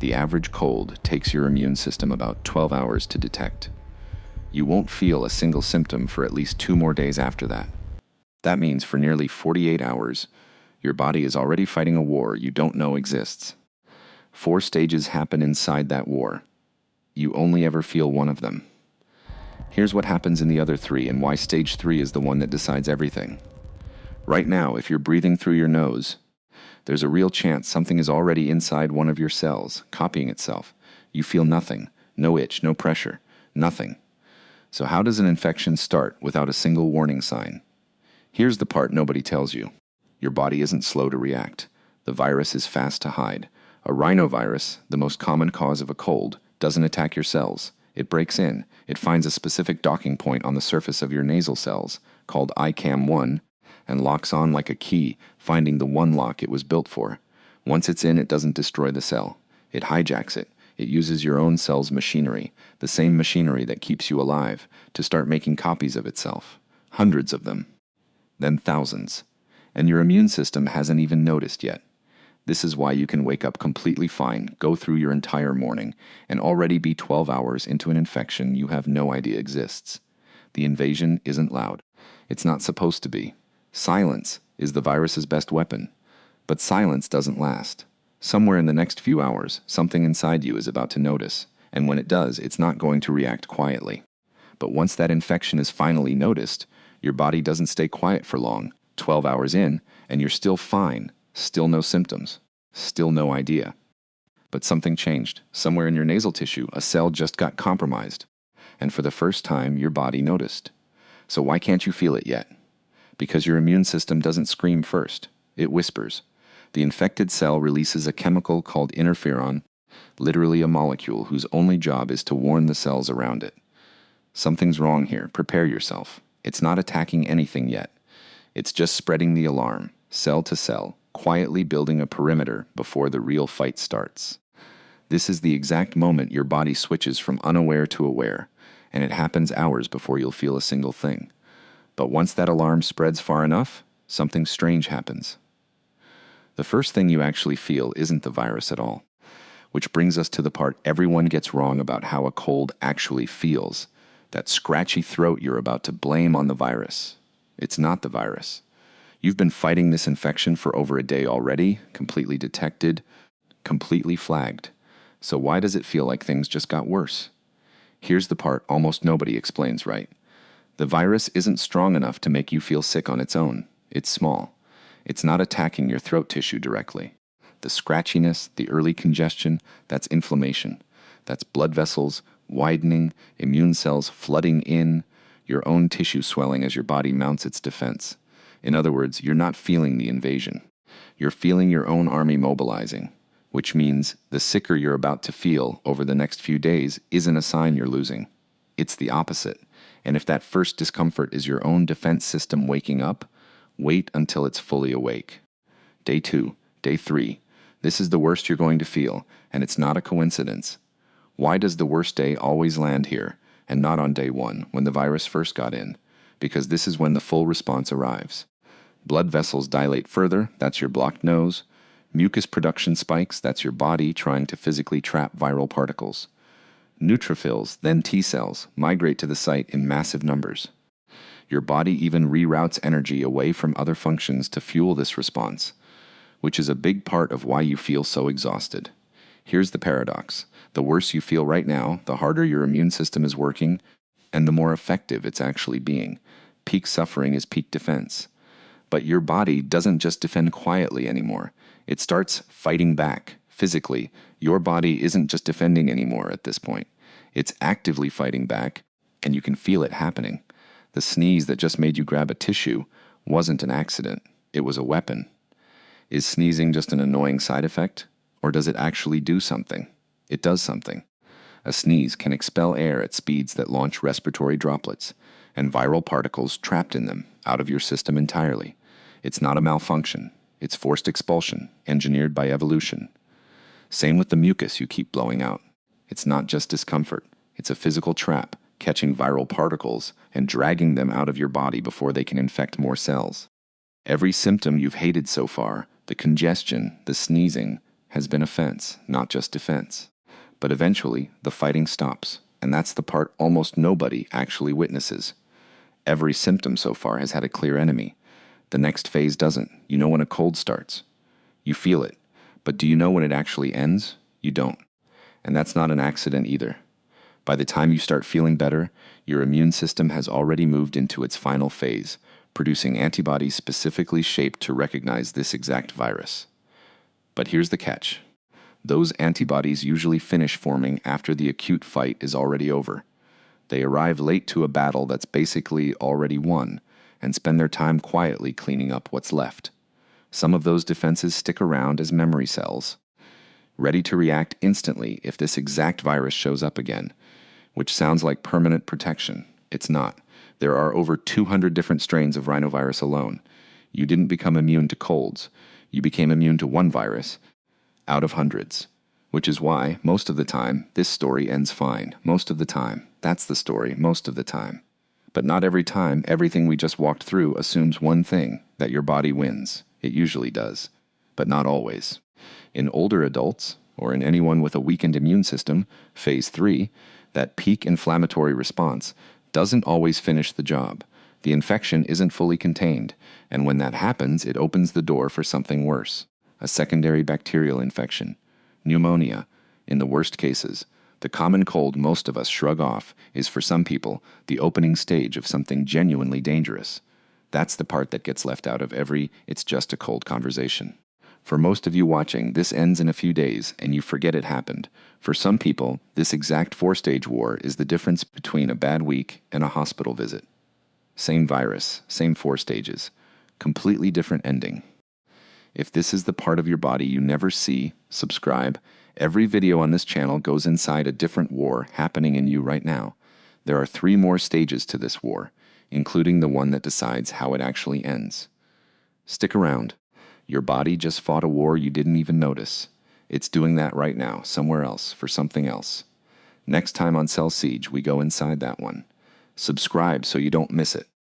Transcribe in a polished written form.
The average cold takes your immune system about 12 hours to detect. You won't feel a single symptom for at least 2 more days after that. That means for nearly 48 hours, your body is already fighting a war you don't know exists. 4 stages happen inside that war. You only ever feel one of them. Here's what happens in the other 3 and why stage 3 is the one that decides everything. Right now, if you're breathing through your nose, there's a real chance something is already inside one of your cells, copying itself. You feel nothing, no itch, no pressure, nothing. So how does an infection start without a single warning sign? Here's the part nobody tells you. Your body isn't slow to react. The virus is fast to hide. A rhinovirus, the most common cause of a cold, doesn't attack your cells. It breaks in. It finds a specific docking point on the surface of your nasal cells, called ICAM1, and locks on like a key, finding the one lock it was built for. Once it's in, it doesn't destroy the cell. It hijacks it. It uses your own cell's machinery, the same machinery that keeps you alive, to start making copies of itself. Hundreds of them. Then thousands. And your immune system hasn't even noticed yet. This is why you can wake up completely fine, go through your entire morning, and already be 12 hours into an infection you have no idea exists. The invasion isn't loud. It's not supposed to be. Silence is the virus's best weapon. But silence doesn't last. Somewhere in the next few hours, something inside you is about to notice, and when it does, it's not going to react quietly. But once that infection is finally noticed, your body doesn't stay quiet for long. 12 hours in, and you're still fine, still no symptoms, still no idea. But something changed. Somewhere in your nasal tissue, a cell just got compromised. And for the first time, your body noticed. So why can't you feel it yet? Because your immune system doesn't scream first. It whispers. The infected cell releases a chemical called interferon, literally a molecule whose only job is to warn the cells around it. Something's wrong here. Prepare yourself. It's not attacking anything yet. It's just spreading the alarm, cell to cell, quietly building a perimeter before the real fight starts. This is the exact moment your body switches from unaware to aware, and it happens hours before you'll feel a single thing. But once that alarm spreads far enough, something strange happens. The first thing you actually feel isn't the virus at all, which brings us to the part everyone gets wrong about how a cold actually feels, that scratchy throat you're about to blame on the virus. It's not the virus. You've been fighting this infection for over a day already, completely detected, completely flagged. So why does it feel like things just got worse? Here's the part almost nobody explains right. The virus isn't strong enough to make you feel sick on its own. It's small. It's not attacking your throat tissue directly. The scratchiness, the early congestion, that's inflammation. That's blood vessels widening, immune cells flooding in, your own tissue swelling as your body mounts its defense. In other words, you're not feeling the invasion. You're feeling your own army mobilizing, which means the sicker you're about to feel over the next few days isn't a sign you're losing. It's the opposite. And if that first discomfort is your own defense system waking up, wait until it's fully awake. Day 2, day 3, this is the worst you're going to feel, and it's not a coincidence. Why does the worst day always land here, and not on day 1, when the virus first got in? Because this is when the full response arrives. Blood vessels dilate further, that's your blocked nose. Mucus production spikes, that's your body trying to physically trap viral particles. Neutrophils, then T cells, migrate to the site in massive numbers. Your body even reroutes energy away from other functions to fuel this response, which is a big part of why you feel so exhausted. Here's the paradox. The worse you feel right now, the harder your immune system is working, and the more effective it's actually being. Peak suffering is peak defense. But your body doesn't just defend quietly anymore. It starts fighting back. Physically, your body isn't just defending anymore at this point. It's actively fighting back, and you can feel it happening. The sneeze that just made you grab a tissue wasn't an accident. It was a weapon. Is sneezing just an annoying side effect? Or does it actually do something? It does something. A sneeze can expel air at speeds that launch respiratory droplets and viral particles trapped in them out of your system entirely. It's not a malfunction. It's forced expulsion, engineered by evolution. Same with the mucus you keep blowing out. It's not just discomfort. It's a physical trap, catching viral particles and dragging them out of your body before they can infect more cells. Every symptom you've hated so far, the congestion, the sneezing, has been offense, not just defense. But eventually, the fighting stops, and that's the part almost nobody actually witnesses. Every symptom so far has had a clear enemy. The next phase doesn't. You know when a cold starts. You feel it. But do you know when it actually ends? You don't. And that's not an accident either. By the time you start feeling better, your immune system has already moved into its final phase, producing antibodies specifically shaped to recognize this exact virus. But here's the catch. Those antibodies usually finish forming after the acute fight is already over. They arrive late to a battle that's basically already won, and spend their time quietly cleaning up what's left. Some of those defenses stick around as memory cells, ready to react instantly if this exact virus shows up again, which sounds like permanent protection. It's not. There are over 200 different strains of rhinovirus alone. You didn't become immune to colds. You became immune to one virus out of hundreds, which is why, most of the time, this story ends fine. Most of the time. That's the story, most of the time. But not every time. Everything we just walked through assumes one thing, that your body wins. It usually does, but not always. In older adults, or in anyone with a weakened immune system, phase 3, that peak inflammatory response doesn't always finish the job. The infection isn't fully contained, and when that happens, it opens the door for something worse. A secondary bacterial infection, pneumonia, in the worst cases. The common cold most of us shrug off is, for some people, the opening stage of something genuinely dangerous. That's the part that gets left out of every "it's just a cold" conversation. For most of you watching, this ends in a few days, and you forget it happened. For some people, this exact 4-stage war is the difference between a bad week and a hospital visit. Same virus, same 4 stages, completely different ending. If this is the part of your body you never see, subscribe. Every video on this channel goes inside a different war happening in you right now. There are 3 more stages to this war, including the one that decides how it actually ends. Stick around. Your body just fought a war you didn't even notice. It's doing that right now, somewhere else, for something else. Next time on Cell Siege, we go inside that one. Subscribe so you don't miss it.